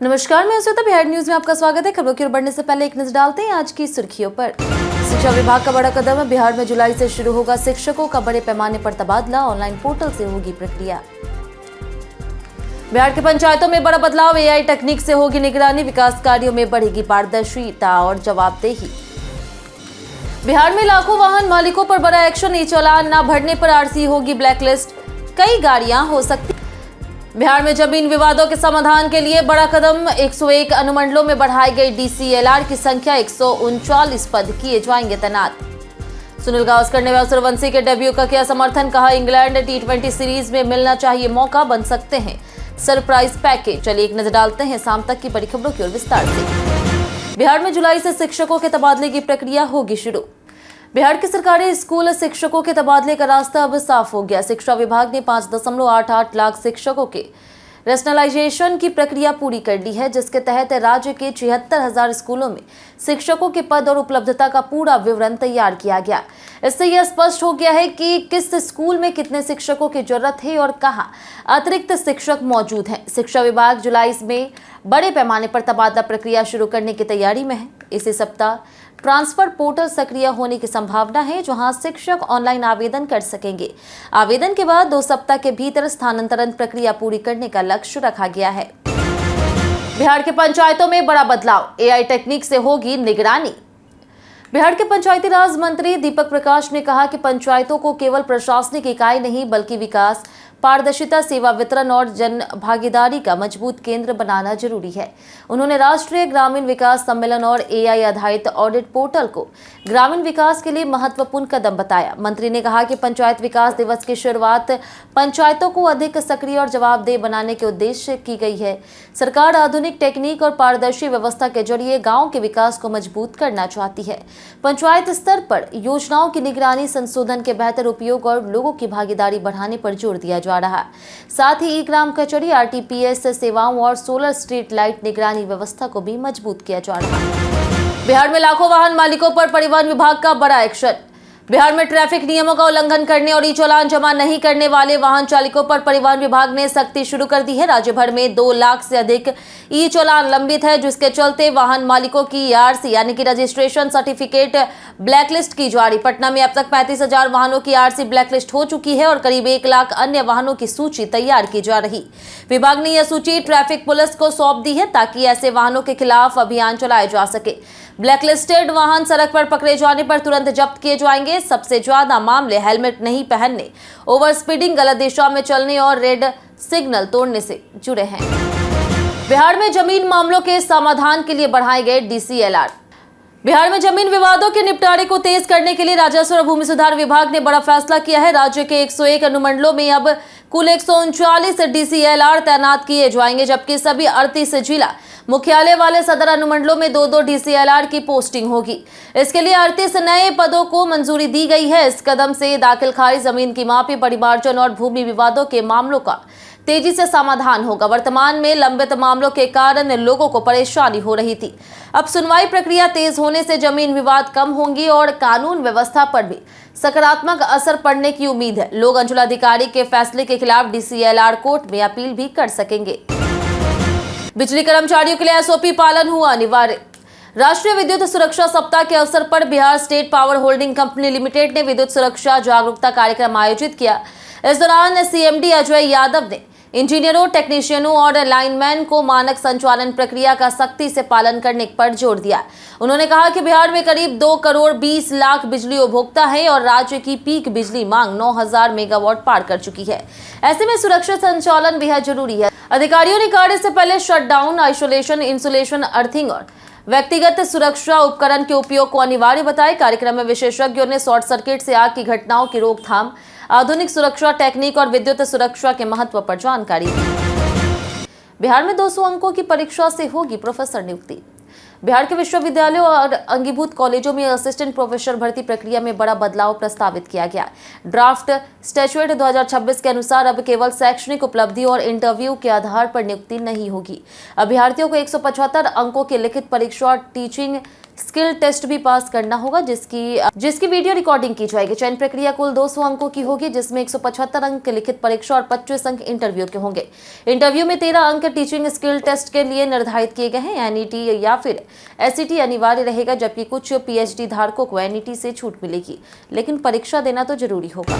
नमस्कार, मैं श्वेता। बिहार न्यूज में आपका स्वागत है। खबरों की ओर बढ़ने से पहले एक नजर डालते हैं आज की सुर्खियों पर। शिक्षा विभाग का बड़ा कदम। बिहार में जुलाई से शुरू होगा शिक्षकों का बड़े पैमाने पर तबादला। ऑनलाइन पोर्टल से होगी प्रक्रिया। बिहार की पंचायतों में बड़ा बदलाव। एआई तकनीक से होगी निगरानी। विकास कार्यों में बढ़ेगी पारदर्शिता और जवाबदेही। बिहार में लाखों वाहन मालिकों पर बड़ा एक्शन। ई चालान न भरने पर आरसी होगी ब्लैकलिस्ट। कई गाड़ियां हो सकती। बिहार में जमीन विवादों के समाधान के लिए बड़ा कदम। 101 अनुमंडलों में बढ़ाई गई डीसीएलआर की संख्या। 139 पद किए जाएंगे तैनात। सुनील गावस्कर ने सूर्यवंशी के डेब्यू का किया समर्थन। कहा इंग्लैंड टी20 सीरीज में मिलना चाहिए मौका। बन सकते हैं सरप्राइज पैकेज। चलिए एक नजर डालते हैं शाम तक की बड़ी खबरों की ओर विस्तार से। बिहार में जुलाई से शिक्षकों के तबादले की प्रक्रिया होगी शुरू। बिहार के सरकारी स्कूल शिक्षकों के तबादले का रास्ता अब साफ हो गया। शिक्षा विभाग ने 5.88 लाख शिक्षकों के रैशनलाइजेशन की प्रक्रिया पूरी कर ली है, जिसके तहत राज्य के 76,000 स्कूलों में शिक्षकों के पद और उपलब्धता का पूरा विवरण तैयार किया गया। इससे यह स्पष्ट हो गया है कि किस स्कूल में कितने शिक्षकों की जरूरत है और कहां अतिरिक्त शिक्षक मौजूद हैं। शिक्षा विभाग जुलाई में बड़े पैमाने पर तबादला प्रक्रिया शुरू करने की तैयारी में है। इसी सप्ताह ट्रांसफर पोर्टल सक्रिय होने की संभावना है, जहां शिक्षक ऑनलाइन आवेदन कर सकेंगे। आवेदन के बाद 2 सप्ताह के भीतर स्थानांतरण प्रक्रिया पूरी करने का लक्ष्य रखा गया है। बिहार के पंचायतों में बड़ा बदलाव। एआई तकनीक से होगी निगरानी। बिहार के पंचायती राज मंत्री दीपक प्रकाश ने कहा कि पंचायतों को केवल प्रशासनिक इकाई नहीं बल्कि विकास, पारदर्शिता, सेवा वितरण और जन भागीदारी का मजबूत केंद्र बनाना जरूरी है। उन्होंने राष्ट्रीय ग्रामीण विकास सम्मेलन और एआई आधारित ऑडिट पोर्टल को ग्रामीण विकास के लिए महत्वपूर्ण कदम बताया। मंत्री ने कहा कि पंचायत विकास दिवस की शुरुआत पंचायतों को अधिक सक्रिय और जवाबदेह बनाने के उद्देश्य से की गई है। सरकार आधुनिक टेक्निक और पारदर्शी व्यवस्था के जरिए गाँव के विकास को मजबूत करना चाहती है। पंचायत स्तर पर योजनाओं की निगरानी, संशोधन के बेहतर उपयोग और लोगों की भागीदारी बढ़ाने पर जोर दिया जा रहा है। साथ ही ई ग्राम कचहरी, आरटीपीएस सेवाओं और सोलर स्ट्रीट लाइट निगरानी व्यवस्था को भी मजबूत किया जा रहा है। बिहार में लाखों वाहन मालिकों पर परिवहन विभाग का बड़ा एक्शन। बिहार में ट्रैफिक नियमों का उल्लंघन करने और ई चालान जमा नहीं करने वाले वाहन चालकों पर परिवहन विभाग ने सख्ती शुरू कर दी है। राज्य भर में 2 लाख से अधिक ई चालान लंबित है, जिसके चलते वाहन मालिकों की आरसी यानी कि रजिस्ट्रेशन सर्टिफिकेट ब्लैकलिस्ट की जा रही। पटना में अब तक 35,000 वाहनों की आरसी ब्लैकलिस्ट हो चुकी है और करीब 1 लाख अन्य वाहनों की सूची तैयार की जा रही। विभाग ने यह सूची ट्रैफिक पुलिस को सौंप दी है ताकि ऐसे वाहनों के खिलाफ अभियान चलाया जा सके। ब्लैकलिस्टेड वाहन सड़क पर पकड़े जाने पर तुरंत जब्त किए जाएंगे। सबसे ज्यादा मामले हेलमेट नहीं पहनने, ओवर स्पीडिंग, गलत दिशा में चलने और रेड सिग्नल तोड़ने से जुड़े हैं। बिहार में जमीन मामलों के समाधान के लिए बढ़ाए गए डीसीएलआर। बिहार में जमीन विवादों के निपटारे को तेज करने के लिए राजस्व और भूमि सुधार विभाग ने बड़ा फैसला किया है। राज्य के 101 अनुमंडलों में अब कुल 139 डीसीएलआर तैनात किए जाएंगे, जबकि सभी 38 जिला मुख्यालय वाले सदर अनुमंडलों में 2-2 डीसीएलआर की पोस्टिंग होगी। इसके लिए 38 नए पदों को मंजूरी दी गई है। इस कदम से दाखिल खारिज, जमीन की मापी, परिमार्जन और भूमि विवादों के मामलों का तेजी से समाधान होगा। वर्तमान में लंबित मामलों के कारण लोगों को परेशानी हो रही थी। अब सुनवाई प्रक्रिया तेज होने से जमीन विवाद कम होंगी और कानून व्यवस्था पर भी सकारात्मक असर पड़ने की उम्मीद है। लोग अंचलाधिकारी के फैसले के खिलाफ डीसीएलआर कोर्ट में अपील भी कर सकेंगे। बिजली कर्मचारियों के लिए एसओपी पालन हुआ अनिवार्य। राष्ट्रीय विद्युत सुरक्षा सप्ताह के अवसर पर Bihar state power holding company limited ने विद्युत सुरक्षा जागरूकता कार्यक्रम आयोजित किया। इस दौरान सीएमडी अजय यादव ने इंजीनियरों, टेक्नीशियनों और लाइनमैन को मानक संचालन प्रक्रिया का सख्ती से पालन करने पर जोर दिया। उन्होंने कहा कि बिहार में करीब 2 करोड़ 20 लाख बिजली उपभोक्ता है और राज्य की पीक बिजली मांग 9,000 मेगावाट पार कर चुकी है। ऐसे में सुरक्षित संचालन बेहद जरूरी है। अधिकारियों ने कार्य से पहले शटडाउन, आइसोलेशन, इंसुलेशन, अर्थिंग और व्यक्तिगत सुरक्षा उपकरण के उपयोग को अनिवार्य बताया। कार्यक्रम में विशेषज्ञों ने शॉर्ट सर्किट से आग की घटनाओं की रोकथाम, आधुनिक सुरक्षा टेक्निक और विद्युत सुरक्षा के महत्व पर जानकारी दी। बिहार में 200 अंकों की परीक्षा से होगी प्रोफेसर नियुक्ति। बिहार के विश्वविद्यालयों और अंगीभूत कॉलेजों में असिस्टेंट प्रोफेसर भर्ती प्रक्रिया में बड़ा बदलाव प्रस्तावित किया गया। ड्राफ्ट स्टैट्यूट 2026 के अनुसार अब केवल शैक्षणिक उपलब्धि और इंटरव्यू के आधार पर नियुक्ति नहीं होगी। अभ्यर्थियों को 175 अंकों की लिखित परीक्षा और टीचिंग स्किल टेस्ट भी पास करना होगा, जिसकी वीडियो रिकॉर्डिंग की जाएगी। चयन प्रक्रिया कुल 200 अंकों की होगी, जिसमें 175 अंक लिखित परीक्षा और 25 अंक इंटरव्यू के होंगे। इंटरव्यू में 13 अंक टीचिंग स्किल टेस्ट के लिए निर्धारित किए गए हैं। एनईटी या फिर एसईटी अनिवार्य रहेगा, जबकि कुछ पीएचडी धारकों को एनईटी से छूट मिलेगी, लेकिन परीक्षा देना तो जरूरी होगा।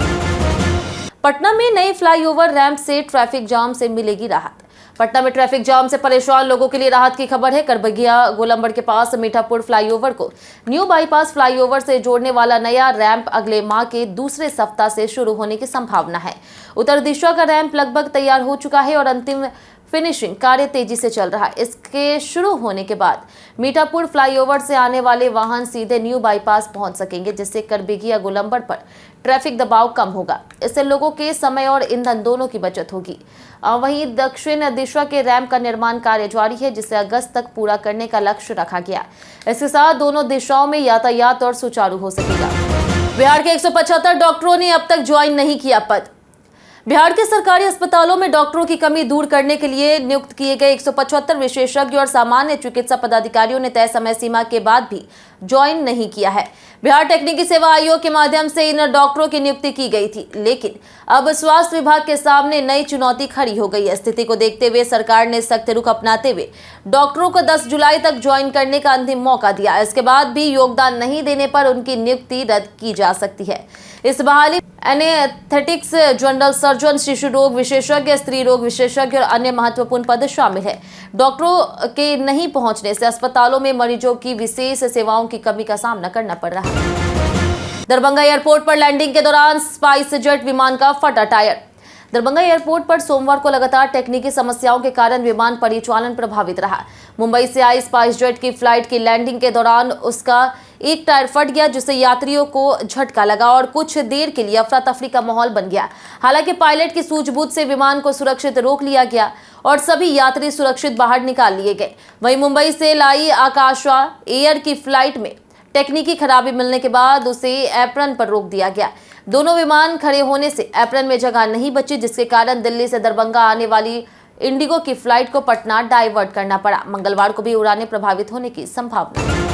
पटना में नए फ्लाईओवर रैंप से ट्रैफिक जाम से मिलेगी राहत। पटना में ट्रैफिक जाम से परेशान लोगों के लिए राहत की खबर है। करबगिया गोलंबर के पास मीठापुर फ्लाईओवर को न्यू बाईपास फ्लाईओवर से जोड़ने वाला नया रैंप अगले माह के दूसरे सप्ताह से शुरू होने की संभावना है। उत्तर दिशा का रैंप लगभग तैयार हो चुका है और अंतिम फिनिशिंग कार्य तेजी से चल रहा है। इसके शुरू होने के बाद मीठापुर फ्लाईओवर से आने वाले वाहन सीधे न्यू बाईपास पहुंच सकेंगे, जिससे करबगिया गोलंबर पर ट्रैफिक दबाव कम होगा। इससे लोगों के समय और ईंधन दोनों की बचत होगी। वहीं दक्षिण दिशा के रैंप का निर्माण कार्य जारी है, जिसे अगस्त तक पूरा करने का लक्ष्य रखा गया। इसके साथ दोनों दिशाओं में यातायात और सुचारू हो सकेगा। बिहार के 175 डॉक्टरों ने अब तक ज्वाइन नहीं किया पद। बिहार के सरकारी अस्पतालों में डॉक्टरों की कमी दूर करने के लिए नियुक्त किए गए 175 विशेषज्ञ और सामान्य चिकित्सा पदाधिकारियों ने तय समय सीमा के बाद भी ज्वाइन नहीं किया है। बिहार तकनीकी सेवा आयोग के माध्यम से इन डॉक्टरों की नियुक्ति की गई थी, लेकिन अब स्वास्थ्य विभाग के सामने नई चुनौती खड़ी हो गई है। स्थिति को देखते हुए सरकार ने सख्त रुख अपनाते हुए डॉक्टरों को 10 जुलाई तक ज्वाइन करने का अंतिम मौका दिया। इसके बाद भी योगदान नहीं देने पर उनकी नियुक्ति रद्द की जा सकती है। इस बहाली एनेस्थेटिक्स, जनरल सर्जन, शिशु रोग विशेषज्ञ, स्त्री रोग विशेषज्ञ और अन्य महत्वपूर्ण पद शामिल है। डॉक्टरों के नहीं पहुंचने से अस्पतालों में मरीजों की विशेष सेवाओं की कमी का सामना करना पड़ रहा है। दरभंगा एयरपोर्ट पर लैंडिंग के दौरान स्पाइस जेट विमान का फटा टायर। दरभंगा एयरपोर्ट पर सोमवार को लगातार तकनीकी समस्याओं के कारण विमान परिचालन प्रभावित रहा। मुंबई से आई स्पाइस जेट की फ्लाइट की लैंडिंग के दौरान उसका एक टायर फट गया, जिससे यात्रियों को झटका लगा और कुछ देर के लिए अफरा तफरी का माहौल बन गया। हालांकि पायलट की सूझबूझ से विमान को सुरक्षित रोक लिया गया और सभी यात्री सुरक्षित बाहर निकाल लिए गए। वहीं मुंबई से लाई आकाशा एयर की फ्लाइट में तकनीकी खराबी मिलने के बाद उसे एप्रन पर रोक दिया गया। दोनों विमान खड़े होने से एप्रन में जगह नहीं बची, जिसके कारण दिल्ली से दरभंगा आने वाली इंडिगो की फ्लाइट को पटना डाइवर्ट करना पड़ा। मंगलवार को भी उड़ानें प्रभावित होने की संभावना है।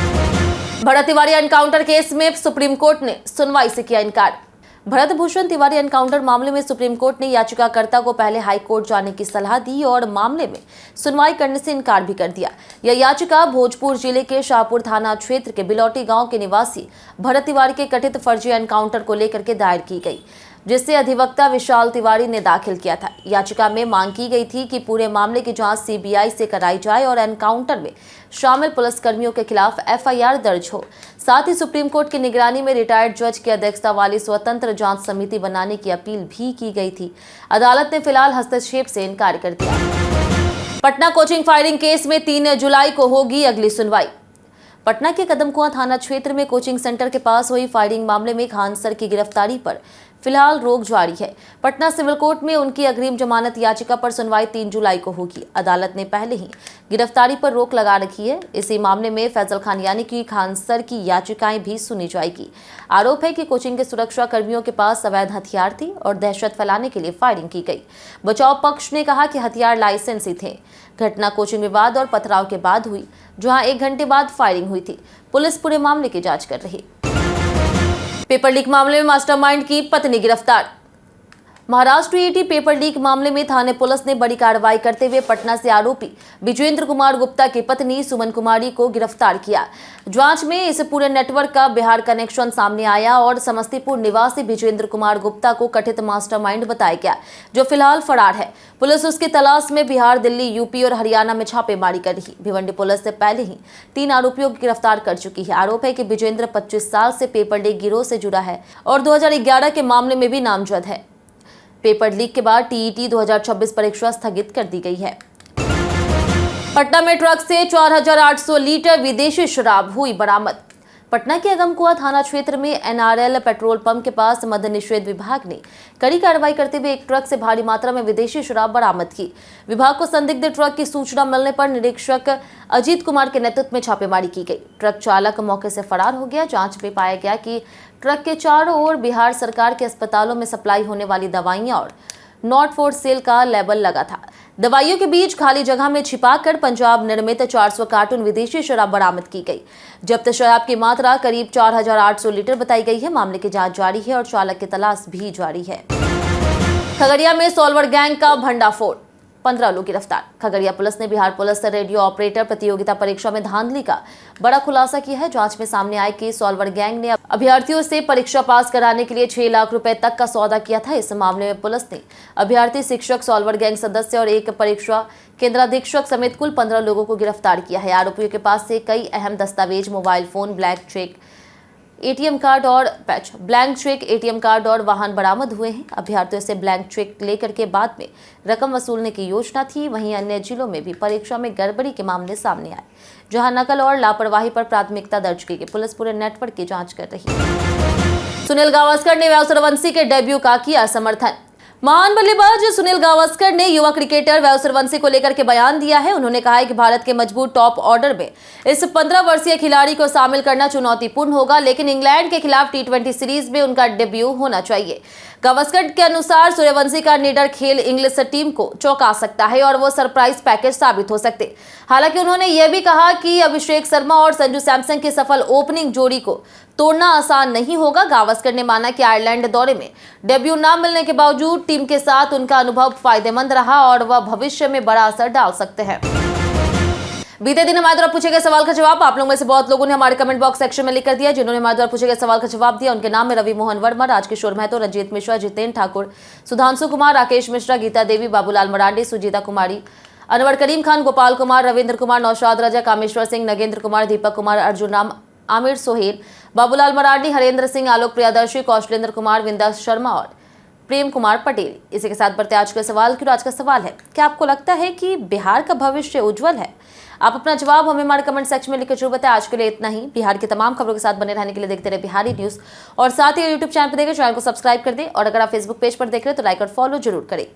भरत तिवारी एनकाउंटर केस में सुप्रीम कोर्ट ने सुनवाई से किया इनकार। भरत भूषण तिवारी एनकाउंटर मामले में सुप्रीम कोर्ट ने याचिकाकर्ता को पहले हाई कोर्ट जाने की सलाह दी और मामले में सुनवाई करने से इनकार भी कर दिया। यह याचिका भोजपुर जिले के शाहपुर थाना क्षेत्र के बिलौटी गांव के निवासी भरत तिवारी के कथित फर्जी एनकाउंटर को लेकर के दायर की गई, जिससे अधिवक्ता विशाल तिवारी ने दाखिल किया था। याचिका में मांग की गई थी कि पूरे मामले की जांच सीबीआई से कराई जाए और एनकाउंटर में शामिल पुलिसकर्मियों के खिलाफ एफआईआर दर्ज हो। साथ ही सुप्रीम कोर्ट की निगरानी में रिटायर्ड जज की अध्यक्षता वाली स्वतंत्र जांच समिति बनाने की अपील भी की गई थी। अदालत ने फिलहाल हस्तक्षेप से इनकार कर दिया। पटना कोचिंग फायरिंग केस में 3 जुलाई को होगी अगली सुनवाई। पटना के कदमकुआं थाना क्षेत्र में कोचिंग सेंटर के पास हुई फायरिंग मामले में खान सर की गिरफ्तारी पर फिलहाल रोक जारी है। पटना सिविल कोर्ट में उनकी अग्रिम जमानत याचिका पर सुनवाई 3 जुलाई को होगी। अदालत ने पहले ही गिरफ्तारी पर रोक लगा रखी है। इसी मामले में फैजल खान यानी कि खान सर की याचिकाएं भी सुनी जाएगी। आरोप है कि कोचिंग के सुरक्षा कर्मियों के पास अवैध हथियार थी और दहशत फैलाने के लिए फायरिंग की गई। बचाव पक्ष ने कहा कि हथियार लाइसेंसी थे। घटना कोचिंग विवाद और पथराव के बाद हुई, जहां 1 घंटे बाद फायरिंग हुई थी। पुलिस पूरे मामले की जांच कर रही। पेपर लीक मामले में मास्टरमाइंड की पत्नी गिरफ्तार। महाराष्ट्र ईटी पेपर लीक मामले में थाने पुलिस ने बड़ी कार्रवाई करते हुए पटना से आरोपी विजेंद्र कुमार गुप्ता की पत्नी सुमन कुमारी को गिरफ्तार किया। जांच में इस पूरे नेटवर्क का बिहार कनेक्शन सामने आया और समस्तीपुर निवासी विजेंद्र कुमार गुप्ता को कथित मास्टरमाइंड बताया गया, जो फिलहाल फरार है। पुलिस उसकी तलाश में बिहार, दिल्ली, यूपी और हरियाणा में छापेमारी कर रही। भिवंडी पुलिस से पहले ही 3 आरोपियों को गिरफ्तार कर चुकी है। आरोप है कि विजेंद्र 25 साल से पेपर लीक गिरोह से जुड़ा है और 2011 के मामले में भी नामजद है। पेपर लीक के बाद टीईटी 2026 परीक्षा स्थगित कर दी गई है। पटना में ट्रक से 4800 लीटर विदेशी शराब हुई बरामद। पटना के अगमकुआं थाना क्षेत्र में NRL पेट्रोल पंप के पास मद्य निषेध विभाग ने कड़ी कार्रवाई करते हुए एक ट्रक से भारी मात्रा में विदेशी शराब बरामद की। विभाग को संदिग्ध ट्रक की सूचना मिलने पर निरीक्षक अजीत कुमार के नेतृत्व में छापेमारी की गई। ट्रक चालक मौके से फरार हो गया। जांच में पाया गया कि ट्रक के चारों ओर बिहार सरकार के अस्पतालों में सप्लाई होने वाली दवाइयां और नॉट फॉर सेल का लेबल लगा था। दवाइयों के बीच खाली जगह में छिपाकर पंजाब निर्मित 400 कार्टून विदेशी शराब बरामद की गई। जब्त शराब की मात्रा करीब 4800 लीटर बताई गई है। मामले की जांच जारी है और चालक की तलाश भी जारी है। खगड़िया में सॉल्वर गैंग का भंडाफोड़, 15 लोग गिरफ्तार। खगड़िया पुलिस ने बिहार पुलिस रेडियो ऑपरेटर प्रतियोगिता परीक्षा में धांधली का बड़ा खुलासा किया है। जांच में सामने आया कि सॉल्वर गैंग ने अभ्यर्थियों से परीक्षा पास कराने के लिए 6 लाख रुपए तक का सौदा किया था। इस मामले में पुलिस ने अभ्यर्थी, शिक्षक, सॉल्वर गैंग सदस्य और एक परीक्षा केंद्राधीक्षक समेत कुल 15 लोगों को गिरफ्तार किया है। आरोपियों के पास से कई अहम दस्तावेज, mobile phone, blank cheque, ATM card और वाहन बरामद हुए हैं। अभ्यर्थियों से ब्लैंक चेक लेकर के बाद में रकम वसूलने की योजना थी। वहीं अन्य जिलों में भी परीक्षा में गड़बड़ी के मामले सामने आए, जहां नकल और लापरवाही पर प्राथमिकता दर्ज की गई। पुलिस पूरे नेटवर्क की जांच कर रही है। सुनील गावस्कर ने वैभव सूर्यवंशी के डेब्यू का किया समर्थन। महान बल्लेबाज सुनील गावस्कर ने युवा क्रिकेटर वैभव सूर्यवंशी को लेकर के बयान दिया है। उन्होंने कहा है कि भारत के मजबूत टॉप ऑर्डर में इस 15 वर्षीय खिलाड़ी को शामिल करना चुनौतीपूर्ण होगा, लेकिन इंग्लैंड के खिलाफ T20 सीरीज में उनका डेब्यू होना चाहिए। गावस्कर के अनुसार सूर्यवंशी का निडर खेल इंग्लिश टीम को चौंका सकता है और वो सरप्राइज पैकेज साबित हो सकते। हालांकि उन्होंने यह भी कहा कि अभिषेक शर्मा और संजू सैमसन की सफल ओपनिंग जोड़ी को तोड़ना आसान नहीं होगा। गावस्कर ने माना कि आयरलैंड दौरे में डेब्यू न मिलने के बावजूद टीम के साथ उनका अनुभव फायदेमंद रहा और वह भविष्य में बड़ा असर डाल सकते हैं। बीते दिन हमारे द्वारा पूछे गए सवाल का जवाब आप लोगों में से बहुत लोगों ने हमारे कमेंट बॉक्स सेक्शन में लिख कर दिया। जिन्होंने हमारे द्वारा पूछे गए सवाल का जवाब दिया उनके नाम में रवि मोहन वर्मा, राजकिशोर महतो, रंजीत मिश्रा, जितेंद्र ठाकुर, सुधांशु कुमार, राकेश मिश्रा, गीता देवी, बाबूलाल मरांडी, सुजीता कुमारी, अनवर करीम खान, गोपाल कुमार, रविंद्र कुमार, नौशाद राजा, कामेश्वर सिंह, नगेंद्र कुमार, दीपक कुमार, अर्जुन राम, आमिर सोहेल, बाबूलाल मरांडी, हरेंद्र सिंह, आलोक प्रियदर्शी, कौशलेंद्र कुमार, विंदा शर्मा और प्रेम कुमार पटेल। इसी के साथ बढ़ते आज का सवाल की। आज का सवाल है, क्या आपको लगता है कि बिहार का भविष्य उज्जवल है? आप अपना जवाब हमें हमारे कमेंट सेक्शन में लिखकर जरूर बताएं। आज के लिए इतना ही। बिहार की तमाम खबरों के साथ बने रहने के लिए देखते रहे बिहारी न्यूज और साथ ही यूट्यूब चैनल पर देखें, चैनल को सब्सक्राइब कर दें और अगर आप फेसबुक पेज पर देख रहे हैं तो लाइक और फॉलो जरूर करें।